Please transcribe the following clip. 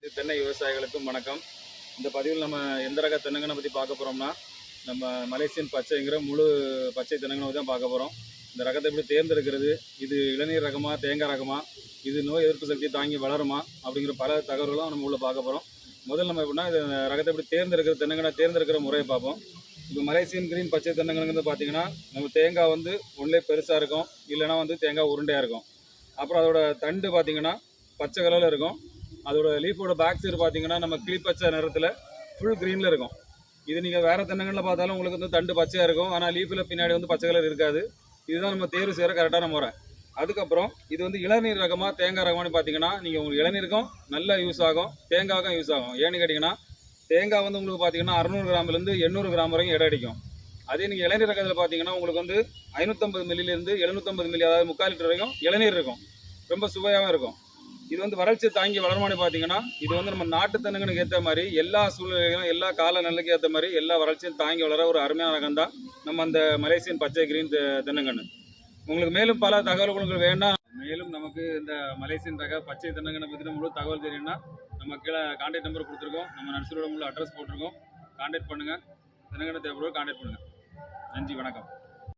தென்னை விவசாயிகளுக்கும் வணக்கம். இந்த பதிவில் நம்ம எந்த ரக தென்னங்கனை பற்றி பார்க்க போகிறோம்னா, நம்ம மலேசியன் பச்சைங்கிற முழு பச்சை தென்னங்கனை தான் பார்க்க போகிறோம். இந்த ரகத்தை எப்படி தேர்ந்தெடுக்கிறது, இது இளநீர் ரகமா, தேங்காய் ரகமா, இது நோய் எதிர்ப்பு சக்தி தாங்கி வளருமா அப்படிங்கிற பல தகவல்களும் நம்ம உள்ள பார்க்க போகிறோம். முதல்ல நம்ம எப்படின்னா இந்த ரகத்தை எப்படி தேர்ந்தெடுக்கிற தென்னங்கனை தேர்ந்தெடுக்கிற முறையை பார்ப்போம். இப்போ மலேசியன் கிரீன் பச்சை தென்னங்கன்னு பார்த்தீங்கன்னா, நம்ம தேங்காய் வந்து ஒன்றே பெருசாக இருக்கும், இல்லைனா வந்து தேங்காய் உருண்டையாக இருக்கும். அப்புறம் அதோட தண்டு பார்த்தீங்கன்னா பச்சை கலரில் இருக்கும். அதோட லீஃபோட பேக் சைடு பார்த்தீங்கன்னா நம்ம கிளிப்பச்சை நிறத்தில் ஃபுல் க்ரீனில் இருக்கும். இது நீங்கள் வேறு தென்னங்கனில் பார்த்தாலும் உங்களுக்கு வந்து தண்டு பச்சையாக இருக்கும், ஆனால் லீஃபில் பின்னாடி வந்து பச்சை கலர் இருக்காது. இதுதான் நம்ம தேர்வு செய்கிற கரெக்டான முறை. அதுக்கப்புறம் இது வந்து இளநீர் ரகமாக தேங்காய் ரகமானு பார்த்தீங்கன்னா, நீங்கள் உங்களுக்கு இளநீருக்கும் நல்லா யூஸ் ஆகும், தேங்காய்க்கும் யூஸ் ஆகும். ஏன்னு கேட்டிங்கன்னா, தேங்காய் வந்து உங்களுக்கு பார்த்தீங்கன்னா 600 கிராம்லேருந்து 800 கிராம் வரைக்கும் எடை அடிக்கும். அதே நீங்கள் இளநீர் ரகத்தில் பார்த்தீங்கன்னா உங்களுக்கு வந்து 550 மில்லிலேருந்து 750 மில்லி, அதாவது 3/4 லிட்டர் வரைக்கும் இளநீர் இருக்கும். ரொம்ப சுவையாகவும் இருக்கும். இது வந்து வறட்சி தாங்கி வளருமானு பார்த்தீங்கன்னா, இது வந்து நம்ம நாட்டு தென்னங்கனுக்கு ஏற்ற மாதிரி எல்லா சூழ்நிலைகளும் எல்லா காலநிலைக்கு ஏற்ற மாதிரி எல்லா வறட்சியும் தாங்கி வளர ஒரு அருமையான ரகம் தான் நம்ம அந்த மலேசியன் பச்சை கிரீன் தென்னங்கன்று. உங்களுக்கு மேலும் பல தகவல்கள் உங்களுக்கு வேண்டாம், மேலும் நமக்கு இந்த மலேசியன் ரக பச்சை தென்னங்கனை பற்றின முழு தகவல் தெரியும்னா நம்ம கீழே கான்டாக்ட் நம்பர் கொடுத்துருக்கோம், நம்ம நர்சரியோட முழு அட்ரஸ் போட்டிருக்கோம். கான்டாக்ட் பண்ணுங்கள். தென்னங்கனை தேவைப்படுவோம், கான்டாக்ட் பண்ணுங்கள். நன்றி, வணக்கம்.